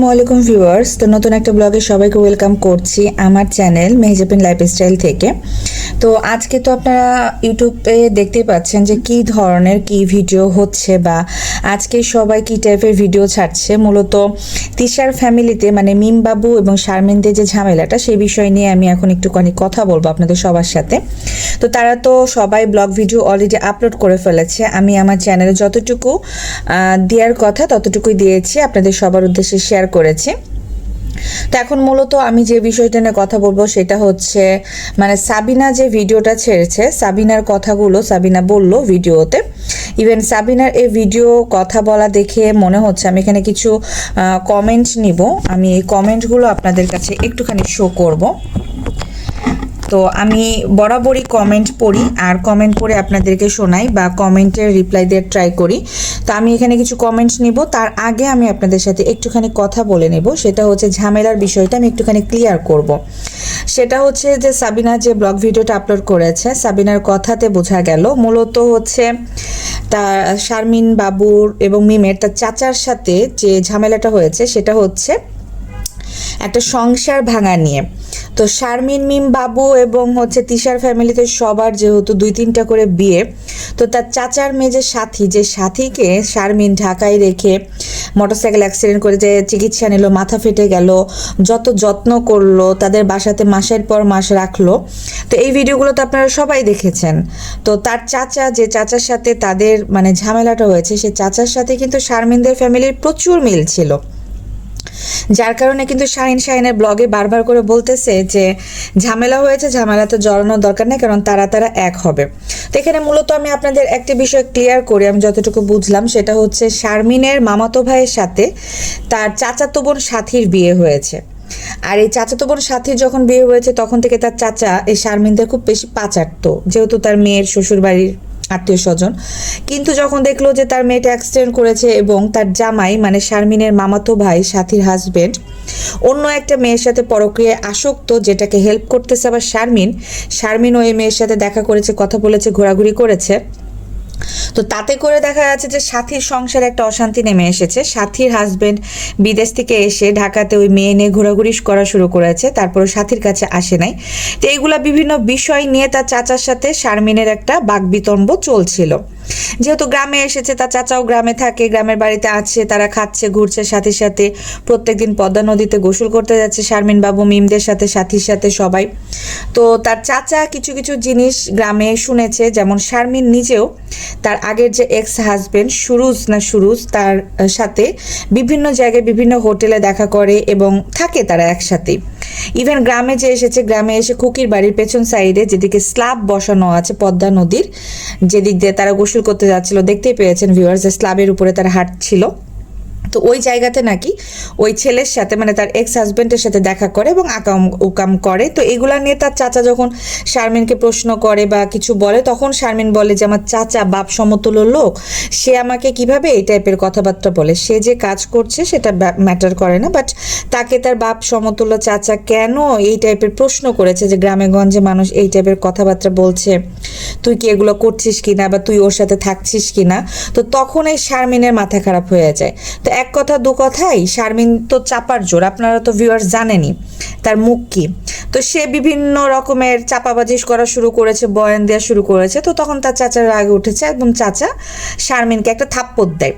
আসসালামাইকুম ভিউয়ার্স, তো নতুন একটা ব্লগে সবাইকে ওয়েলকাম করছি আমার চ্যানেল মেহজাবিন লাইফস্টাইল থেকে। তো আজকে তো আপনারা ইউটিউবে দেখতেই পাচ্ছেন যে কি ধরনের কি ভিডিও হচ্ছে বা আজকে সবাই কি টাইপের ভিডিও ছাড়ছে। মূলত তিশার ফ্যামিলিতে মানে মিম বাবু এবং শারমিনদের যে ঝামেলাটা সেই বিষয় নিয়ে আমি এখন একটুখানি কথা বলবো আপনাদের সবার সাথে। তো তারা তো সবাই ব্লগ ভিডিও অলরেডি আপলোড করে ফেলেছে। আমি আমার চ্যানেলে যতটুকু দেওয়ার কথা ততটুকুই দিয়েছি, আপনাদের সবার উদ্দেশ্যে শেয়ার করেছি। তো এখন মূলত আমি যে বিষয়টা নিয়ে কথা বলবো সেটা হচ্ছে মানে সাবিনা যে ভিডিওটা ছেড়েছে, সাবিনার কথাগুলো সাবিনা বলল ভিডিওতে। ইভেন সাবিনার এই ভিডিও কথা বলা দেখে মনে হচ্ছে, আমি এখানে কিছু কমেন্ট নিব, আমি এই কমেন্টগুলো আপনাদের কাছে একটুখানি শো করব। তো আমি বরাবরই কমেন্ট পড়ি আর কমেন্ট পড়ে আপনাদেরকে শোনাই বা কমেন্টের রিপ্লাই দিয়ে ট্রাই করি। তো আমি এখানে কিছু কমেন্টস নিব, তার আগে আমি আপনাদের সাথে একটুখানি কথা বলে নেব। সেটা হচ্ছে ঝামেলার বিষয়টা আমি একটুখানি ক্লিয়ার করব। সেটা হচ্ছে যে সাবিনা যে ব্লগ ভিডিওটা আপলোড করেছে, সাবিনার কথাতে বোঝা গেল মূলত হচ্ছে তার শারমিন বাবুর এবং মিমের তার চাচার সাথে যে ঝামেলাটা হয়েছে সেটা হচ্ছে একটা সংসার ভাঙা নিয়ে। তো শারমিন মিম বাবু এবং হচ্ছে তিশার ফ্যামিলিতে সবার যেহেতু 2-3টা করে বিয়ে, তো তার চাচার মেয়ে যে সাথীকে শারমিন ঢাকায় রেখে মোটরসাইকেল অ্যাক্সিডেন্ট করে যে চিকিৎসা নিল, মাথা ফেটে গেল, যত যত্ন করলো, তাদের বাসাতে মাসের পর মাস রাখলো। তো এই ভিডিওগুলো তো আপনারা সবাই দেখেছেন। তো তার চাচা যে চাচার সাথে তাদের মানে ঝামেলাটা হয়েছে, সে চাচার সাথে কিন্তু শারমিনদের ফ্যামিলির প্রচুর মিল ছিল, যার কারণে কিন্তু শাহিনের ব্লগে বারবার করে বলতেছে যে ঝামেলা হয়েছে, ঝামেলাতে জড়ানোর দরকার নেই, কারণ তারা এক হবে। তো এখানে মূলত আমি আপনাদের একটা বিষয় ক্লিয়ার করি, আমি যতটুকু বুঝলাম সেটা হচ্ছে শারমিনের মামাতো ভাইয়ের সাথে তার চাচাতো বোন সাথীর বিয়ে হয়েছে। আর এই চাচাতো বোন সাথীর যখন বিয়ে হয়েছে তখন থেকে তার চাচা এই শারমিনদের খুব বেশি পাচারতো, যেহেতু তার মেয়ের শ্বশুর বাড়ির আত্মীয় স্বজন। কিন্তু যখন দেখলো যে তার মেয়েটা অ্যাক্সিডেন্ট করেছে এবং তার জামাই মানে শারমিনের মামাতো ভাই সাথীর হাজবেন্ড অন্য একটা মেয়ের সাথে পরক্রিয়ায় আসক্ত, যেটাকে হেল্প করতেছে আবার শারমিন ওই মেয়ের সাথে দেখা করেছে, কথা বলেছে, ঘোরাঘুরি করেছে। তো তাতে করে দেখা যাচ্ছে যে সাথীর সংসারে একটা অশান্তি নেমে এসেছে। সাথীর হাজবেন্ড বিদেশ থেকে এসে ঢাকাতে ওই মেয়ে নিয়ে ঘোরাঘুরি করা শুরু করেছে, তারপরে সাথীর কাছে আসে নাই। তো এইগুলা বিভিন্ন বিষয় নিয়ে তার চাচার সাথে শারমিনের একটা বাকবিতণ্ড চলছিল। যেহেতু গ্রামে এসেছে, তার চাচাও গ্রামে থাকে, গ্রামের বাড়িতে আছে, তারা খাচ্ছে ঘুরছে, সাথীর সাথে প্রত্যেকদিন পদ্মা নদীতে গোসল করতে যাচ্ছে শারমিন বাবু মিমদের সাথে, সাথীর সাথে সবাই। তো তার চাচা কিছু কিছু জিনিস গ্রামে শুনেছে, যেমন শারমিন নিজেও তার আগের যে এক্স হাজবেন্ড সুরুজ তার সাথে বিভিন্ন জায়গায় বিভিন্ন হোটেলে দেখা করে এবং থাকে তারা একসাথে। ইভেন গ্রামে যে এসেছে, গ্রামে এসে খুকির বাড়ির পেছন সাইডে যেদিকে স্ল্যাব বসানো আছে পদ্মা নদীর, যেদিক দিয়ে তারা গোসল করতে যাচ্ছিল, দেখতেই পেয়েছেন ভিউয়ার্স, যে স্ল্যাবের উপরে তারা হাঁটছিল। তো ওই জায়গাতে নাকি ওই ছেলের সাথে মানে তার এক্স হাজবেন্ডের সাথে দেখা করে এবং আকাম উকাম করে। তো এগুলা নিয়ে তার চাচা যখন শারমিনকে প্রশ্ন করে বা কিছু বলে, তখন শারমিন বলে যে আমার চাচা বাপ সমতুল্য লোক, সে আমাকে কিভাবে এই টাইপের কথাবার্তা বলে, সে যে কাজ করছে সেটা ম্যাটার করে না, বাট তাকে তার বাপ সমতুল্য চাচা কেন এই টাইপের প্রশ্ন করেছে যে গ্রামে গঞ্জে মানুষ এই টাইপের কথাবার্তা বলছে, তুই কি এগুলো করছিস কিনা বা তুই ওর সাথে থাকছিস কিনা। তো তখন এই শারমিনের মাথা খারাপ হয়ে যায়। তো এক কথা দু কথাই শারমিন তো চাপার জোর, আপনারা তো ভিউয়ার্স জানেনই তার মুখ কি। তো সে বিভিন্ন রকমের চাপাবাজি করা শুরু করেছে, বয়ান দেওয়া শুরু করেছে। তো তখন তার চাচার রাগে উঠেছে এবং চাচা শারমিনকে একটা থাপ্পড় দেয়।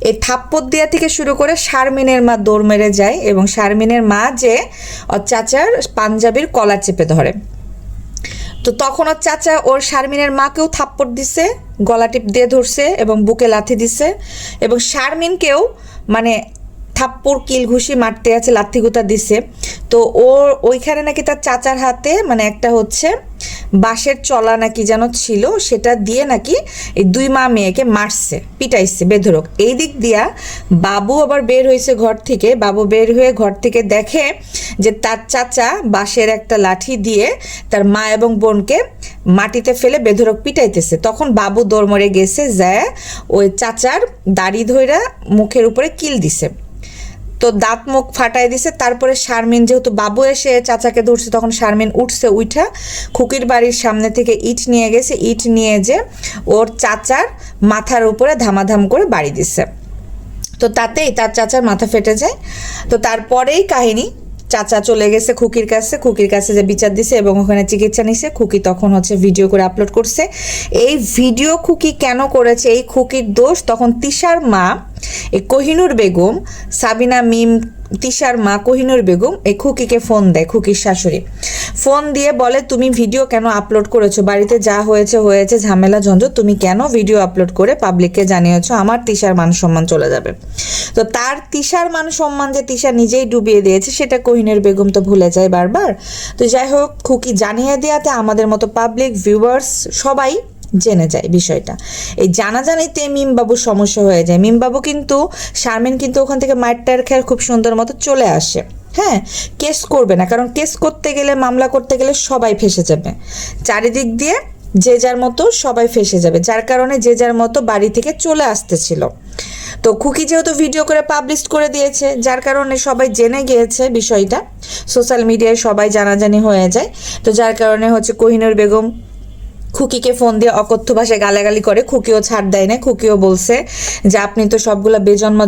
এই থাপ্পড় দেওয়া থেকে শুরু করে শারমিনের মা দৌড় মেরে যায় এবং শারমিনের মা যে চাচার পাঞ্জাবির কলার চেপে ধরে। তো তখন ওর চাচা ওর শারমিনের মাকেও থাপ্পড় দিছে, গলা টিপ দিয়ে ধরছে এবং বুকে লাথি দিছে, এবং শারমিনকেও মানে থাপ্পড় কিল ঘুষি মারতে আছে, লাথি গুতা দিছে। তো ওর ওইখানে নাকি তার চাচার হাতে মানে একটা হচ্ছে বাঁশের চলা নাকি যেন ছিল, সেটা দিয়ে নাকি এই দুই মা মেয়েকে মারছে, পিটাইছে বেধরক। এই দিক দিয়া বাবু আবার বের হয়েছে ঘর থেকে, বাবু বের হয়ে ঘর থেকে দেখে যে তার চাচা বাঁশের একটা লাঠি দিয়ে তার মা এবং বোনকে মাটিতে ফেলে বেধরক পিটাইতেছে। তখন বাবু দৌড় মরে গেছে, যায় ওই চাচার দাড়ি ধইরা মুখের উপরে কিল দিছে। তো দাঁত মুখ ফাটাই দিছে। তারপরে শারমিন, যেহেতু বাবু এসে চাচাকে ধরছে, তখন শারমিন উঠছে, উঠা খুকির বাড়ির সামনে থেকে ইট নিয়ে গেছে, ইট নিয়ে যে ওর চাচার মাথার উপরে ধামাধাম করে বাড়ি দিছে। তো তাতেই তার চাচার মাথা ফেটে যায়। তো তারপরেই কাহিনী, চাচা চলে গেছে খুকির কাছে যে বিচার দিছে এবং ওখানে চিকিৎসা নিছে। খুকি তখন হচ্ছে ভিডিও করে আপলোড করছে। এই ভিডিও খুকি কেন করেছে, এই খুকির দোষ। তখন তিশার মা, এই কোহিনুর বেগম, সাবিনা মিম তিশার মা কোহিনুর বেগম এই খুকিকে ফোন দেয়, খুকির শাশুড়ি ফোন দিয়ে বলে তুমি ভিডিও কেন আপলোড করেছো, বাড়িতে যা হয়েছে হয়েছে, ঝামেলা ঝঞ্ঝট, তুমি কেন ভিডিও আপলোড করে পাবলিককে জানিয়েছো, আমার তিশার মান সম্মান চলে যাবে। তো তার তিশার মান সম্মান যে তিশা নিজেই ডুবিয়ে দিয়েছে সেটা কোহিনুর বেগম তো ভুলে যায় বারবার। তো যাই হোক, খুকি জানিয়ে দেওয়াতে আমাদের মতো পাবলিক ভিউয়ার্স সবাই জেনে যায় বিষয়টা। এই জানাজানিতে মিমবাবুর সমস্যা হয়ে যায়। মিমবাবু কিন্তু, শারমিন কিন্তু ওখান থেকে মায়ের খেয়ে খুব সুন্দর মতো চলে আসে। হ্যাঁ, কেস করবে না, কারণ কেস করতে গেলে, মামলা করতে গেলে সবাই ফেসে যাবে, চারিদিক দিয়ে যে যার মতো সবাই ফেসে যাবে, যার কারণে যে যার মতো বাড়ি থেকে চলে আসতেছিল। তো খুকি যেহেতু ভিডিও করে পাবলিশ করে দিয়েছে, যার কারণে সবাই জেনে গিয়েছে বিষয়টা, সোশ্যাল মিডিয়ায় সবাই জানাজানি হয়ে যায়। তো যার কারণে হচ্ছে কোহিনুর বেগম খুকিকে ফোন দিয়ে অকথ্য ভাষায় গালাগালি করে। খুকিও ছাড় দেয় না, খুকিও বলছে যে আপনি তো সবগুলা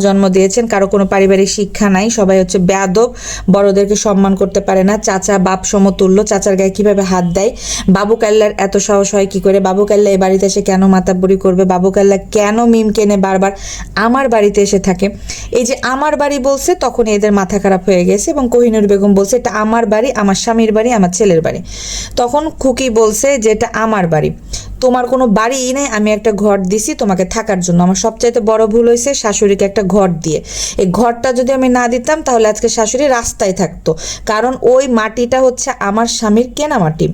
জন্ম দিয়েছেন, কারো কোনো পারিবারিক শিক্ষা নাই, সবাই হচ্ছে বেয়াদব, বড়দেরকে সম্মান করতে পারে না, চাচা বাপ সমতুল্য, চাচার গায়ে কিভাবে হাত দেয়, বাবু কাল্লার এত সাহস হয় কি করে, বাবু কাল্লা এই বাড়িতে এসে কেন মাতাব্বরি করবে, বাবু কাল্লা কেন মিম কেনে বারবার আমার বাড়িতে এসে থাকে। এই যে আমার বাড়ি বলছে, তখন এদের মাথা খারাপ হয়ে গেছে এবং কোহিনুর বেগম বলছে এটা আমার বাড়ি, আমার স্বামীর বাড়ি, আমার ছেলের বাড়ি। তখন খুকি বলছে যে এটা আমার বাড়ি, তোমার কোনো বাড়িই নেই, আমি একটা ঘর দিছি তোমাকে থাকার জন্য, আমার সবচাইতে বড় ভুল হয়েছে শাশুড়িকে একটা ঘর দিয়ে। এই ঘরটা যদি আমি না দিতাম তাহলে আজকে শাশুড়ি রাস্তায় থাকতো, কারণ ওই মাটিটা হচ্ছে আমার স্বামীর কেনা মাটি,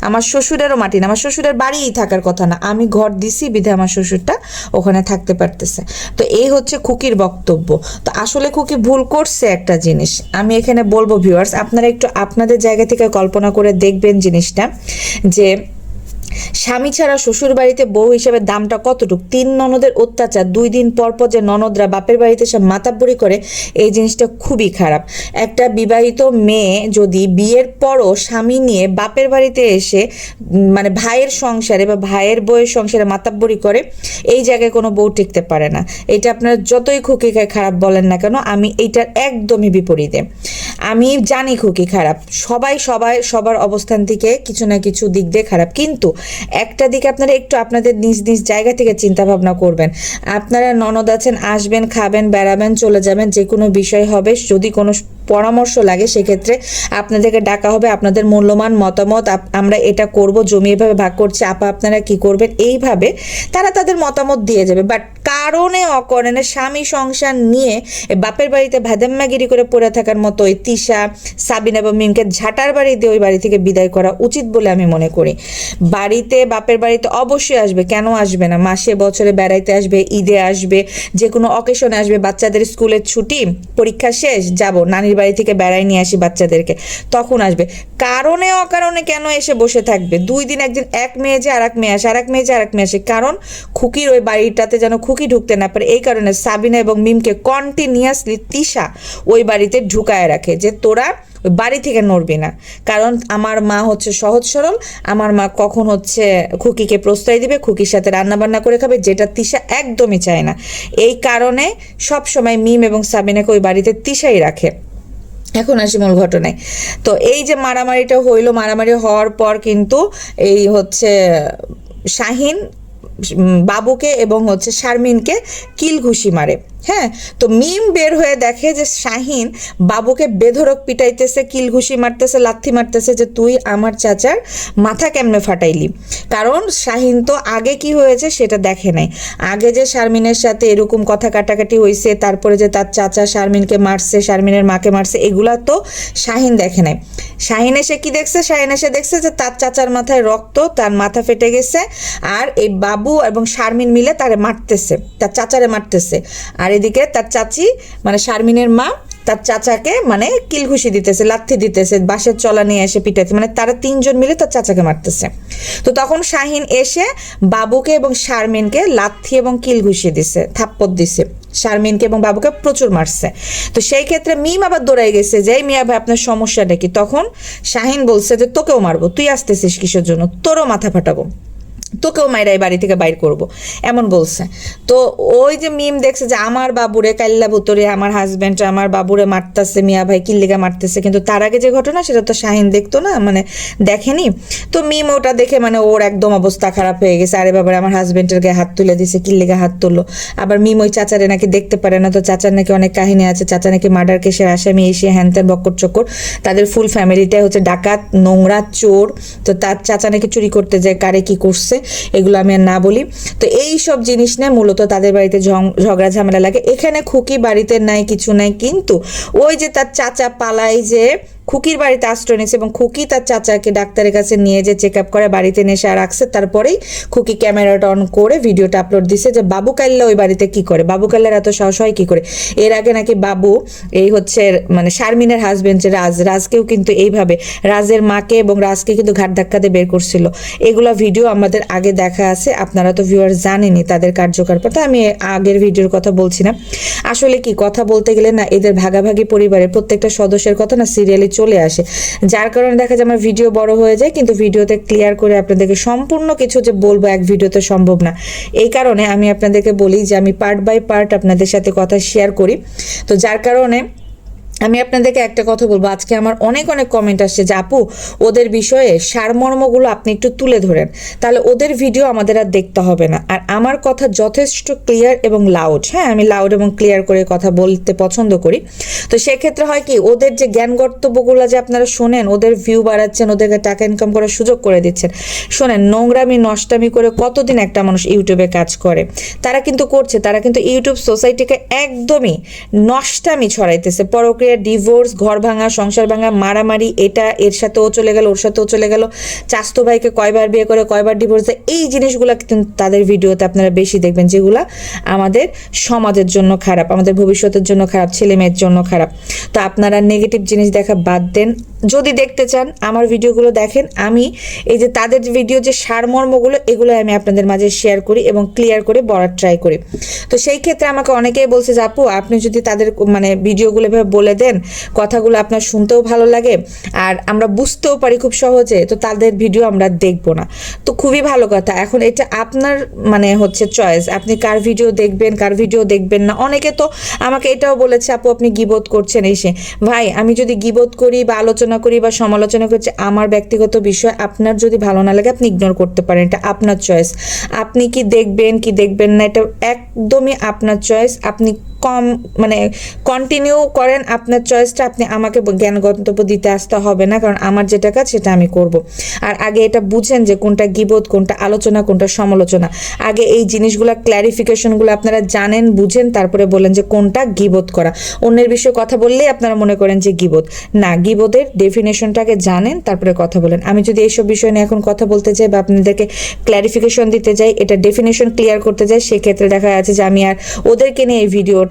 আমার শ্বশুরেরও মাটি না, আমার শ্বশুরের বাড়িই থাকার কথা না, আমি ঘর দিছি বিধে আমার শ্বশুরটা ওখানে থাকতে পারতেছে। তো এই হচ্ছে খুকির বক্তব্য। তো আসলে খুকি ভুল করছে একটা জিনিস, আমি এখানে বলবো ভিউয়ার্স, আপনারা একটু আপনাদের জায়গা থেকে কল্পনা করে দেখবেন জিনিসটা, যে স্বামী ছাড়া শ্বশুর বাড়িতে বউ হিসেবে দামটা কতটুকু। 3 ননদের অত্যাচার, 2 দিন পর পর যে ননদরা বাপের বাড়িতে সব মাতাব্বরি করে, এই জিনিসটা খুবই খারাপ। একটা বিবাহিত মেয়ে যদি বিয়ের পরও স্বামী নিয়ে বাপের বাড়িতে এসে মানে ভাইয়ের সংসারে বা ভাইয়ের বউয়ের সংসারে মাতাব্বরি করে, এই জায়গায় কোনো বউ টিকতে পারে না। এটা আপনারা যতই খুকিকে খারাপ বলেন না কেন, আমি এইটার একদমই বিপরীতে। আমি জানি খুকি খারাপ, সবার অবস্থান থেকে কিছু না কিছু দিক দিয়ে খারাপ, কিন্তু একটা দিকে আপনারা একটু আপনাদের নিজ নিজ জায়গা থেকে চিন্তা ভাবনা করবেন। আপনারা ননদ আছেন, আসবেন, খাবেন, বেড়াবেন, চলে যাবেন, যে কোনো বিষয় হবে, যদি কোনো পরামর্শ লাগে সেক্ষেত্রে আপনাদেরকে ডাকা হবে, আপনাদের মূল্যবান মতামত, আমরা এটা করব, জমি এভাবে ভাগ করছি, আপা আপনারা কি করবেন, এইভাবে তারা তাদের মতামত দিয়ে যাবে। বাট কারণে অকারণে স্বামী সংসার নিয়ে বাপের বাড়িতে ভাদাম্মাগিরি করে পড়ে থাকার মতো ওই তিশা, সাবিনা এবং মিমকে ঝাঁটার বাড়ি দিয়ে ওই বাড়ি থেকে বিদায় করা উচিত বলে আমি মনে করি। বাড়িতে, বাপের বাড়িতে অবশ্যই আসবে, কেন আসবে না, মাসে বছরে বেড়াইতে আসবে, ঈদে আসবে, যে কোনো অকেশনে আসবে, বাচ্চাদের স্কুলের ছুটি, পরীক্ষা শেষ, যাব নানির বাড়ি থেকে বেড়াই নিয়ে আসি বাচ্চাদেরকে, তখন আসবে। কারণে অকারণে কেন এসে বসে থাকবে? 2 দিন একদিন এক মেয়ে যে আর এক মেয়ে আসে, আর এক মেয়ে যে আর এক মেয়ে আসে, কারণ খুকির ওই বাড়িটাতে যেন খুকি ঢুকতে না পারে, এই কারণে সাবিনা এবং মিমকে কন্টিনিউয়াসলি তিশা ওই বাড়িতে ঢুকায় রাখে যে তোরা বাড়ি থেকে নড়বি না, কারণ আমার মা হচ্ছে সহজ সরল, আমার মা কখন হচ্ছে খুকিকে প্রশ্রয় দিবে, খুকির সাথে রান্না বান্না করে খাবে, যেটা তিশা একদমই চায় না। এই কারণে সব সময় মিম এবং সাবিনাকে ওই বাড়িতে তিশাই রাখে। এখন আসি মূল ঘটনায়। তো এই যে মারামারিটা হইলো, মারামারি হওয়ার পর কিন্তু এই হচ্ছে শাহিন বাবুকে এবং হচ্ছে শারমিনকে কিল ঘুষি মারে। হ্যাঁ, তো মিম বের হয়ে দেখে যে শাহিন বাবুকে বেধড়ক পিটাইতেছে, কিল ঘুষি মারতেছে, লাথি মারতেছে, যে তুই আমার চাচার মাথা কেমনে ফাটাইলি। কারণ শাহিন তো আগে কি হয়েছে সেটা দেখে নাই, আগে যে শারমিনের সাথে এরকম কথা কাটাকাটি হয়েছে, তারপরে যে তার চাচা শারমিনকে মারছে, শারমিনের মাকে মারছে, এগুলা তো শাহিন দেখে নাই। শাহিন এসে কি দেখছে? শাহিন এসে দেখছে যে তার চাচার মাথায় রক্ত, তার মাথা ফেটে গেছে, আর এই বাবু এবং শারমিন মিলে তারে মারতেছে, তার চাচারে মারতেছে। আর এদিকে তার চাচি মানে শারমিনের মা তার চাচাকে মানে কিল ঘুষি দিতেছে, লাথি দিতেছে, বাঁশের চলা নিয়ে এসে পিটাইছে, মানে তারা 3 জন মিলে তার চাচাকে মারতেছে। তো তখন শাহিন এসে বাবুকে এবং শারমিনকে লাথি এবং কিল ঘুষি দিছে, থাপ্পড় দিছে, শারমিনকে এবং বাবুকে প্রচুর মারছে। তো সেই ক্ষেত্রে মিম আবার দৌড়াই গেছে যে মিয়া ভাই আপনার সমস্যাটা কি? তখন শাহিন বলছে যে তোকেও মারবো, তুই আসতেছিস কিসের জন্য, তোরও মাথা ফাটাবো। তোকেও মাইরাই বাড়ি থেকে বাইর করব, এমন বলছে। তো ওই যে মিম দেখছে যে আমার বাবুরে কাল্লা বুতরে আমার হাজব্যান্ড আমার বাবুরে মারতেছে, মিয়া ভাই কিল্লিগা মারতেছে, কিন্তু তার আগে যে ঘটনা সেটা তো শাহিন দেখতো না, মানে দেখেনি। তো মিম ওটা দেখে মানে ওর একদম অবস্থা খারাপ হয়ে গেছে, আরে বাবারে আমার হাজব্যান্ডের গায়ে হাত তুলে দিছে, কিল্লিগা হাত তুললো। আবার মিম ওই চাচারে নাকি দেখতে পারে না, তো চাচার নাকি অনেক কাহিনী আছে, চাচা নাকি মার্ডার কেসের আসামি, এসে হ্যান ত্যান বক্কর চক্কর, তাদের ফুল ফ্যামিলিটাই হচ্ছে ডাকাত, নোংরা, চোর। তো তার চাচা নাকি চুরি করতে যায়, কারে কি করছে এগুলো আমি আর না বলি। তো এই সব জিনিস নিয়ে মূলত তাদের বাড়িতে ঝগড়া ঝামেলা লাগে। এখানে খুকি বাড়িতে নাই, কিছু নাই, কিন্তু ওই যে তার চাচা পালাই যে খুকির বাড়িতে আশ্রয় নিয়েছে এবং খুকি তার চাচাকে ডাক্তারের কাছে নিয়ে যে চেক আপ করে বাড়িতে নেশা রাখছে, তারপরেই খুকি ক্যামেরাটা অন করে ভিডিওটা আপলোড দিছে যে বাবু কাল্লা ওই বাড়িতে কি করে, বাবু কাল্লার এত সাহস হয় কি করে। এর আগে নাকি বাবু এই হচ্ছে মানে শারমিনের হাজবেন্ড যে রাজকেও কিন্তু এইভাবে রাজের মাকে এবং রাজকে কিন্তু ঘাট ধাক্কা দিয়ে বের করছিল। এগুলা ভিডিও আমাদের আগে দেখা আছে, আপনারা তো ভিউয়ার জানেনই তাদের কার্যকর পথে। আমি আগের ভিডিওর কথা বলছি না, আসলে কি কথা বলতে গেলে না এদের ভাগাভাগি পরিবারের প্রত্যেকটা সদস্যের কথা না সিরিয়ালি চলে আসে, যার কারণে দেখা যায় আমার ভিডিও বড় হয়ে যায়, কিন্তু ভিডিওতে ক্লিয়ার করে আপনাদেরকে সম্পূর্ণ কিছু যে বলবো এক ভিডিওতে সম্ভব না। এই কারণে আমি আপনাদেরকে বলি যে আমি পার্ট বাই পার্ট আপনাদের সাথে কথা শেয়ার করি। তো যার কারণে আমি আপনাদেরকে একটা কথা বলবো, আজকে আমার অনেক অনেক কমেন্ট আসছে যে আপু ওদের বিষয়ে সারমর্মগুলো আপনি একটু তুলে ধরেন, তাহলে ওদের ভিডিও আমাদের আর দেখতে হবে না। আর আমার কথা যথেষ্ট ক্লিয়ার এবং লাউড, হ্যাঁ আমি লাউড এবং ক্লিয়ার করে কথা বলতে পছন্দ করি। তো সেক্ষেত্রে হয় কি, ওদের যে জ্ঞান কর্তব্যগুলো যে আপনারা শোনেন, ওদের ভিউ বাড়াচ্ছেন, ওদেরকে টাকা ইনকাম করার সুযোগ করে দিচ্ছেন। শোনেন, নোংরামি নষ্টামি করে কতদিন একটা মানুষ ইউটিউবে কাজ করে, তারা কিন্তু করছে, তারা কিন্তু ইউটিউব সোসাইটিকে একদমই নষ্টামি ছড়াইতেছে, পরক্রিয়া, ডিভোর্স, ঘর ভাঙা, সংসার ভাঙা, মারামারি, এটা এর সাথেও চলে গেল, ওর সাথেও চলে গেল, চাস্তো ভাইকে কয়বার বিয়ে করে কয়বার ডিভোর্স দেয়, এই জিনিসগুলো কিন্তু তাদের ভিডিওতে আপনারা বেশি দেখবেন, যেগুলা আমাদের সমাজের জন্য খারাপ, আমাদের ভবিষ্যতের জন্য খারাপ, ছেলে মেয়ের জন্য খারাপ। তো আপনারা নেগেটিভ জিনিস দেখা বাদ দেন, যদি দেখতে চান আমার ভিডিওগুলো দেখেন। আমি এই যে তাদের ভিডিও যে সারমর্মগুলো, এগুলো আমি আপনাদের মাঝে শেয়ার করি এবং ক্লিয়ার করে বলার ট্রাই করি। তো সেই ক্ষেত্রে আমাকে অনেকেই বলছে যে আপু আপনি যদি তাদের মানে ভিডিওগুলো এভাবে বলে দেন, কথাগুলো আপনার শুনতেও ভালো লাগে আর আমরা বুঝতেও পারি খুব সহজে, তো তাদের ভিডিও আমরা দেখবো না। তো খুবই ভালো কথা, এখন এটা আপনার মানে হচ্ছে চয়েস, আপনি কার ভিডিও দেখবেন কার ভিডিও দেখবেন না। অনেকে তো আমাকে এটাও বলেছে আপু আপনি গীবত করছেন এসে। ভাই আমি যদি গীবত করি বা আলোচনা করি বা সমালোচনা করছি, আমার ব্যক্তিগত বিষয়, আপনার যদি ভালো না লাগে আপনি ইগনোর করতে পারেন, এটা আপনার চয়েস। আপনি কি দেখবেন কি দেখবেন না এটা একদমই আপনার চয়েস। আপনি কম মানে কন্টিনিউ করেন আপনার চয়েসটা, আপনি আমাকে জ্ঞান গন্তব্য দিতে আসতে হবে না, কারণ আমার যেটা কাজ সেটা আমি করব। আর আগে এটা বুঝেন যে কোনটা গীবত, কোনটা আলোচনা, কোনটা সমালোচনা। আগে এই জিনিসগুলো ক্ল্যারিফিকেশনগুলো আপনারা জানেন, বুঝেন, তারপরে বলেন যে কোনটা গীবত করা। অন্যের বিষয়ে কথা বললেই আপনারা মনে করেন যে গীবত না, গীবতের ডেফিনেশনটাকে জানেন তারপরে কথা বলেন। আমি যদি এইসব বিষয় নিয়ে এখন কথা বলতে চাই বা আপনাদেরকে ক্ল্যারিফিকেশন দিতে যাই, এটা ডেফিনেশন ক্লিয়ার করতে যাই, সেক্ষেত্রে দেখা যাচ্ছে যে আমি আর ওদেরকে নিয়ে এই ভিডিওটা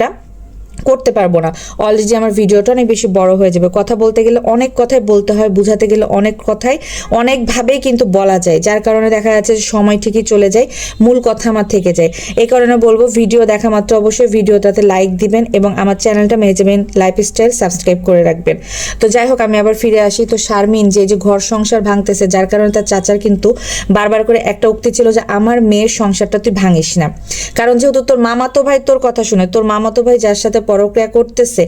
করতে পারবো না। অলরেডি আমার ভিডিওটা অনেক বেশি বড় হয়ে যাবে। কথা বলতে গেলে অনেক কথাই বলতে হয়, বুঝাতে গেলে অনেক কথাই অনেকভাবেই কিন্তু বলা যায়, যার কারণে দেখা যাচ্ছে যে সময় ঠিকই চলে যায়, মূল কথা আমার থেকে যায়। এই কারণে বলবো ভিডিও দেখা মাত্র অবশ্যই ভিডিওটাতে লাইক দিবেন এবং আমার চ্যানেলটা মেহেজাবিন লাইফস্টাইল সাবস্ক্রাইব করে রাখবেন। তো যাই হোক আমি আবার ফিরে আসি। তো শারমিন যে ঘর সংসার ভাঙতেছে, যার কারণে তার চাচার কিন্তু বারবার করে একটা উক্তি ছিল যে আমার মেয়ের সংসারটা তুই ভাঙিস না, কারণ যেহেতু তোর মামাতো ভাই তোর কথা শুনে, তোর মামাতো ভাই যার সাথে পরক্রিয়া করতেছে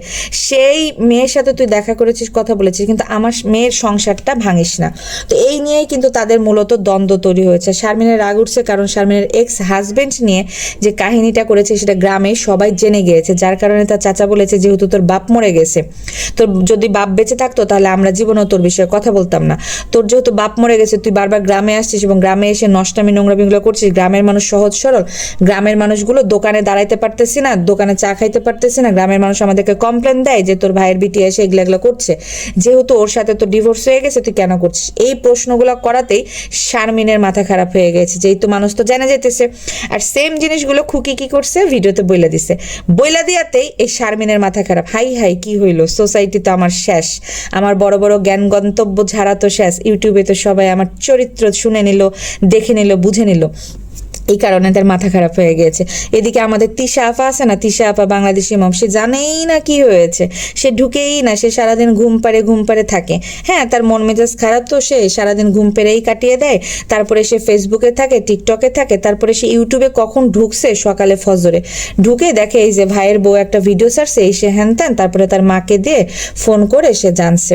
সেই মেয়ের সাথে তুই দেখা করেছিস, কথা বলেছিস, কিন্তু আমার মেয়ের সংসারটা ভাঙিস না। তো এই নিয়েই কিন্তু তাদের মূলত দ্বন্দ্ব তৈরি হয়েছে। শারমিনের রাগ উঠছে কারণ শারমিনের এক্স হাজবেন্ড নিয়ে যে কাহিনীটা করেছে সেটা গ্রামে সবাই জেনে গিয়েছে, যার কারণে তার চাচা বলেছে যেহেতু তোর বাপ মরে গেছে, তোর যদি বাপ বেঁচে থাকতো তাহলে আমরা জীবনেও তোর বিষয়ে কথা বলতাম না। তোর যেহেতু বাপ মরে গেছে, তুই বারবার গ্রামে আসছিস এবং গ্রামে এসে নষ্টামি নোংরামিগুলো করছিস। গ্রামের মানুষ সহজ সরল, গ্রামের মানুষগুলো দোকানে দাঁড়াইতে পারতেছি না, দোকানে চা খাইতে পারতেছি না, গ্রামের মানুষ আমাদেরকে কমপ্লেন দেয় যে তোর ভাইয়ের বিটি এসে এগুলো করছে, যেহেতু ওর সাথে তো ডিভোর্স হয়ে গেছে তুই কেন করছিস। এই প্রশ্নগুলো করাতেই শারমিনের মাথা খারাপ হয়ে গেছে, যেই তো মানুষ তো জানা যেতেছে। আর সেম জিনিসগুলো খুকি কি করছে ভিডিওতে বইলা দিছে, বইলা দিয়াতেই এই শারমিনের মাথা খারাপ। হাই হাই কি হইলো, সোসাইটি তো আমার শেষ, আমার বড় বড় জ্ঞান গন্তব্য ঝাড়া তো শেষ, ইউটিউবে তো সবাই আমার চরিত্র শুনে নিল, দেখে নিল, বুঝে নিল। এই কারণে তার মাথা খারাপ হয়ে গিয়েছে। এদিকে আমাদের তিশা আপা আছে না, তিশা আপা বাংলাদেশি মম, সে জানেই না কি হয়েছে, সে ঢুকেই না, সে সারাদিন ঘুম পাড়ে থাকে। হ্যাঁ, তার মন মেজাজ খারাপ, তো সে সারাদিন ঘুম পেড়েই কাটিয়ে দেয়। তারপরে সে ফেসবুকে থাকে, টিকটকে থাকে, তারপরে সে ইউটিউবে কখন ঢুকছে সকালে ফজরে ঢুকে দেখে এই যে ভাইয়ের বউ একটা ভিডিও ছাড়ছে, এই সে হ্যান ত্যান, তারপরে তার মাকে দিয়ে ফোন করে সে জানছে।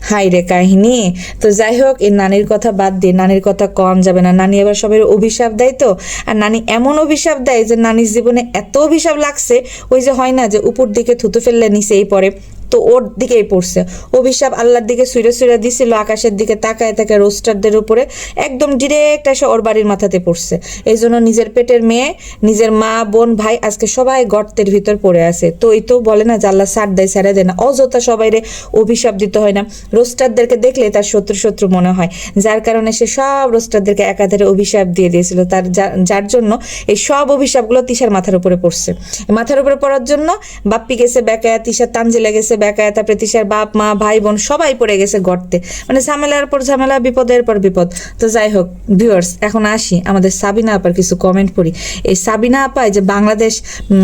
হাই রে কাহিনী। তো যাই হোক, এই নানির কথা বাদ দিয়ে, নানির কথা কম যাবে না, নানি এবার সবাই অভিশাপ দেয়। তো আর নানি এমন অভিশাপ দেয় যে নানির জীবনে এত অভিশাপ লাগছে, ওই যে হয় না যে উপর দিকে থুতু ফেললে নিচেই পড়ে, তো ওর দিকেই পড়ছে অভিশাপ। আল্লাহর দিকে সুইরে সুইরে দিছিল, আকাশের দিকে তাকায় তাকায় রোস্টারদের উপরে একদম ডিরেক্ট এসে ওর বাড়ির মাথাতে পড়ছে। এই জন্য নিজের পেটের মেয়ে, নিজের মা, বোন, ভাই আজকে সবাই গর্তের ভিতর পড়ে আছে। তো এই তো বলে না যে আল্লাহ সার দেয় সারা দেয় না, অযথা সবাইরে অভিশাপ দিতে হয় না। রোস্টারদেরকে দেখলে তার শত্রু শত্রু মনে হয়, যার কারণে সে সব রোস্টারদেরকে একাধারে অভিশাপ দিয়ে দিয়েছিল, তার যার জন্য এই সব অভিশাপগুলো তিশার মাথার উপরে পড়ছে। মাথার উপরে পড়ার জন্য বাপ্পি গেছে বেকায়া, তিশার তানজিলা গেছে বেকায়া, তারপরে তিশার বাপ মা ভাই বোন সবাই পড়ে গেছে গর্তে, মানে ঝামেলার পর ঝামেলা, বিপদের পর বিপদ। তো যাই হোক ভিউয়ার্স, এখন আসি আমাদের সাবিনা আপার কিছু কমেন্ট পড়ি। এই সাবিনা আপা যে বাংলাদেশ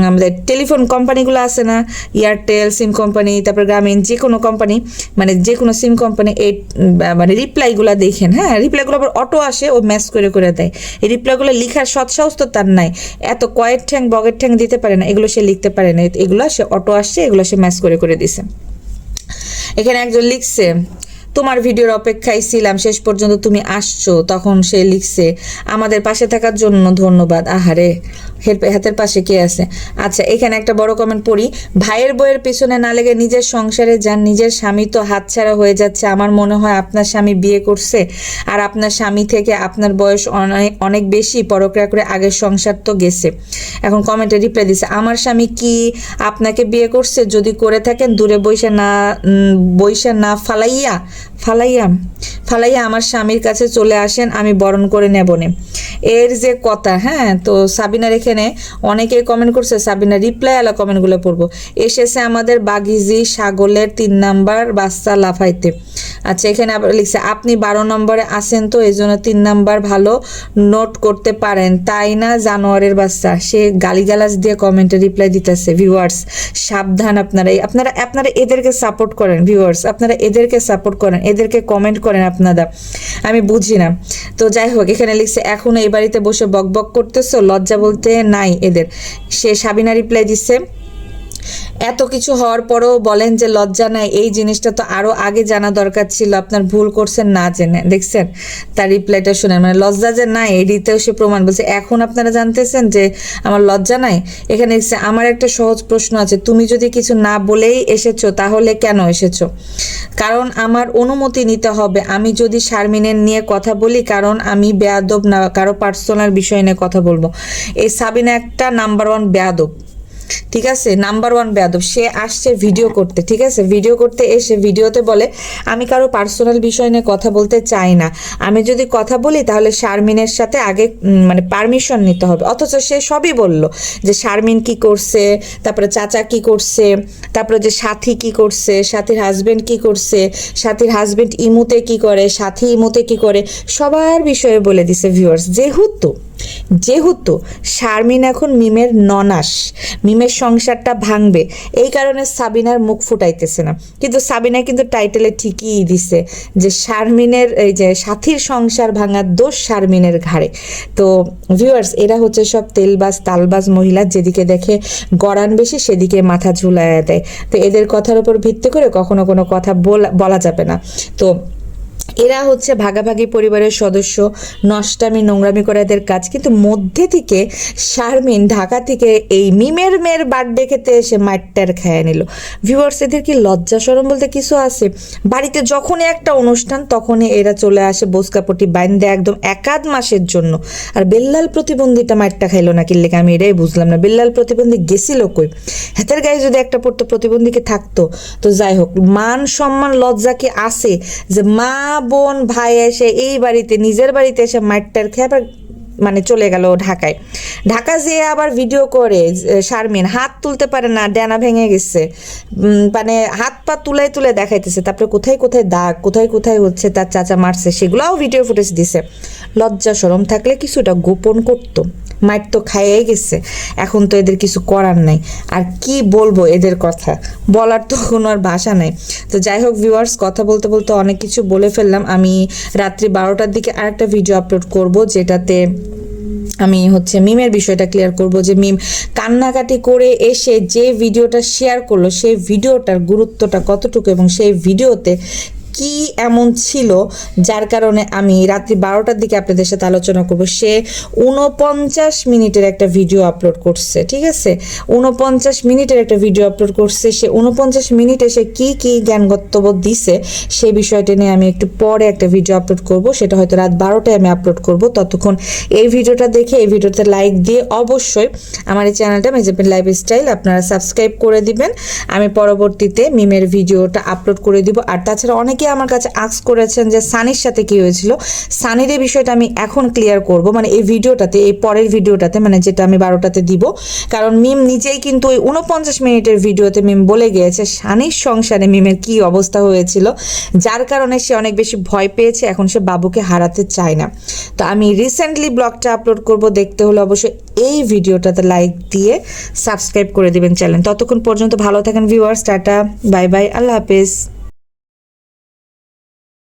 আমাদের টেলিফোন কোম্পানিগুলো আছে না, এয়ারটেল সিম কোম্পানি, তারপর গ্রামীণ যে কোনো কোম্পানি, মানে যে কোনো সিম কোম্পানি, এই মানে রিপ্লাইগুলো দেখেন। হ্যাঁ, রিপ্লাইগুলো আবার অটো আসে, ও ম্যাচ করে করে দেয়। এই রিপ্লাইগুলো লিখার সৎসাহস তো তার নাই, এত কয়ের ঠ্যাং বগের ঠ্যাং দিতে পারে না, এগুলো সে লিখতে পারে না, এগুলো সে অটো আসছে, এগুলো সে ম্যাচ করে করে দিছে। এখানে একজন লিখছে, তোমার ভিডিওর অপেক্ষায় ছিলাম, শেষ পর্যন্ত তুমি আসছো। তখন সে লিখছে, আমাদের পাশে থাকার জন্য ধন্যবাদ। আহারে, হাতের পাশে কে আছে? আচ্ছা, এখানে একটা বড় কমেন্ট পড়ি। ভাইয়ের বইয়ের পিছনে না লেগে নিজের সংসারে যান, নিজের স্বামী তো হাতছাড়া হয়ে যাচ্ছে। আমার মনে হয় আপনার স্বামী বিয়ে করছে, আর আপনার স্বামী থেকে আপনার বয়স অনেক বেশি, পরক্রিয়া করে আগের সংসার তো গেছে। এখন কমেন্টে রিপ্লাই দিছে, আমার স্বামী কি আপনাকে বিয়ে করছে? যদি করে থাকেন দূরে বইসা না ফালাইয়া আমার স্বামীর কাছে চলে আসেন, আমি বরণ করে নেব নে। এর যে কথা। হ্যাঁ, তো সাবিনার এখানে অনেকেই কমেন্ট করছে, সাবিনা রিপ্লাই আলা কমেন্টগুলো পড়বো। এসেছে আমাদের বাগিজি ছাগলের 3 নাম্বার বাচ্চা লাফাইতে। আচ্ছা, এখানে আবার লিখছে, আপনি 12 নম্বরে আসেন তো এই জন্য 3 নাম্বার ভালো নোট করতে পারেন, তাই না জানোয়ারের বাচ্চা? সে গালিগালাজ দিয়ে কমেন্টে রিপ্লাই দিতেছে। ভিউয়ার্স সাবধান, আপনারা এদেরকে সাপোর্ট করেন। ভিউয়ার্স আপনারা এদেরকে সাপোর্ট করেন, এদেরকে কমেন্ট করেন আপনারা, আমি বুঝি না। তো যাই হোক, এখানে লিখছে, এখন এই বাড়িতে বসে বকবক করতেছো, লজ্জা বলতে নাই এদের? সে সাবিনা রিপ্লাই দিচ্ছে, এত কিছু হওয়ার পরেও বলেন যে লজ্জা নাই, এই জিনিসটা তো আরো আগে জানা দরকার ছিল, আপনার ভুল করছেন না জেনে। দেখছেন তার রিপ্লাইটা শুনেন, মানে লজ্জা যে নাই এটিতেও সে প্রমাণ বলছে। এখন আপনারা জানতেছেন যে আমার লজ্জা নাই? এখানে এসে আমার একটা সহজ প্রশ্ন আছে, তুমি যদি কিছু না বলেই এসেছো তাহলে কেন এসেছো? কারণ আমার অনুমতি নিতে হবে আমি যদি শারমিনের নিয়ে কথা বলি, কারণ আমি বেয়াদব না, কারো পার্সোনাল বিষয় নিয়ে কথা বলবো। এই সাবিনা একটা নাম্বার 1 বেয়াদব, ঠিক আছে, নাম্বার 1 বেয়াদব। সে আসছে ভিডিও করতে, ঠিক আছে, ভিডিও করতে এসে ভিডিওতে বলে আমি কারো পার্সোনাল বিষয় নিয়ে কথা বলতে চাই না, আমি যদি কথা বলি তাহলে শারমিনের সাথে আগে মানে পারমিশন নিতে হবে। অথচ সে সবই বলল যে শারমিন কি করছে, তারপরে চাচা কি করছে, তারপরে যে সাথী কি করছে, সাথীর হাজবেন্ড কি করছে, সাথীর হাজবেন্ড ইমুতে কি করে, সাথী ইমুতে কি করে, সবার বিষয়ে বলে দিছে। ভিউয়ার্স যেহেতু শারমিন এখন মিমের ননাস, মিমের সংসারটা ভাঙবে, এই কারণে সাবিনার মুখ ফুটাইতেছে না। কিন্তু সাবিনা কিন্তু টাইটেলে ঠিকই দিছে যে শারমিনের এই যে সাথীর সংসার ভাঙার দোষ শারমিনের ঘাড়ে। তো ভিউয়ার্স এরা হচ্ছে সব তেলবাজ তালবাজ মহিলা, যেদিকে দেখে গড়ান বেশি সেদিকে মাথা ঝুলাইয়া দেয়। তো এদের কথার উপর ভিত্তি করে কখনো কোনো কথা বলা যাবে না। তো এরা হচ্ছে ভাগাভাগি পরিবারের সদস্য, নষ্টামি নোংরামি করে এদের কাজ। কিন্তু মধ্যে থেকে শারমিন ঢাকা থেকে এই মিমের মেয়ের বার্থডে খেতে এসে মাইটটার খেয়ে নিল। ভিউয়ার্স এদের কি লজ্জা শরম বলতে কিছু আছে? বাড়িতে যখনই একটা অনুষ্ঠান তখনই এরা চলে আসে বোসকাপটি বাইন্দে একদম 1-1.5 মাসের জন্য। আর বেল্লাল প্রতিবন্ধীটা মাইটটা খাইলো না কিনলে, আমি এটাই বুঝলাম না। বেল্লাল প্রতিবন্ধী গেছিল কই? হাতের গায়ে যদি একটা পড়তো প্রতিবন্ধীকে থাকতো। তো যাই হোক, মান সম্মান লজ্জা কি আছে যে মা বোন ভাই এসে এই বাড়িতে নিজের বাড়িতে এসে মাইটটার খেয়ে আবার মানে চলে গেল ঢাকায়। ঢাকা যেয়ে আবার ভিডিও করে শারমিন হাত তুলতে পারে না, ডানা ভেঙে গেছে, মানে হাত পা তুলে তুলে দেখাইতেছে, তারপরে কোথায় কোথায় দাগ, কোথায় কোথায় হচ্ছে তার চাচা মারছে, সেগুলোও ভিডিও ফুটেজ দিছে। লজ্জা শরম থাকলে কিছুটা গোপন করতো। মাইর তো খাইয়ে গেছে, এখন তো এদের কিছু করার নাই। আর কি বলবো এদের কথা, বলার তো কোনো আর ভাষা নাই। তো যাই হোক ভিউয়ার্স, কথা বলতে বলতে অনেক কিছু বলে ফেললাম। আমি রাত্রি 12টার দিকে আরেকটা ভিডিও আপলোড করব, যেটাতে আমি হচ্ছে মিমের বিষয়টা ক্লিয়ার করব, যে মিম কান্নাকাটি করে এসে যে ভিডিওটা শেয়ার করলো সেই ভিডিওটার গুরুত্বটা কতটুকু, এবং সেই ভিডিওতে কি এমন ছিল যার কারণে আমি রাত্রি 12টার দিকে আপনাদের সাথে আলোচনা করব। সে 49 মিনিটের একটা ভিডিও আপলোড করছে, ঠিক আছে, 49 মিনিটের একটা ভিডিও আপলোড করছে। সে 49 মিনিটে সে কি কি জ্ঞানগত্যবোধ দিছে সেই বিষয়টা নিয়ে আমি একটু পরে একটা ভিডিও আপলোড করব, সেটা হয়তো রাত 12টায় আমি আপলোড করব। ততক্ষণ এই ভিডিওটা দেখে এই ভিডিওতে লাইক দিয়ে অবশ্যই আমার এই চ্যানেলটা মেহেজাবিন লাইফস্টাইল আপনারা সাবস্ক্রাইব করে দিবেন। আমি পরবর্তীতে মিমের ভিডিওটা আপলোড করে দিব। আর তাছাড়া অনেকে আমার কাছে আস্ক করেছেন যে সানির সাথে কি হয়েছিল, সানির এই বিষয়টা আমি এখন ক্লিয়ার করব, মানে এই ভিডিওটাতে, এই পরের ভিডিওটাতে, মানে যেটা আমি 12টাতে দিব। কারণ মিম নিজেই কিন্তু ওই 49 মিনিটের ভিডিওতে মিম বলে গিয়েছে সানির সংসারে মিমের কি অবস্থা হয়েছিল, যার কারণে সে অনেক বেশি ভয় পেয়েছে, এখন সে বাবুকে হারাতে চায় না। তো আমি রিসেন্টলি ব্লগটা আপলোড করব, দেখতে হলে অবশ্যই এই ভিডিওটাতে লাইক দিয়ে সাবস্ক্রাইব করে দিবেন চ্যানেল। ততক্ষণ পর্যন্ত ভালো থাকেন ভিউয়ার্স, টাটা, বাই বাই, আল্লাহ হাফেজ।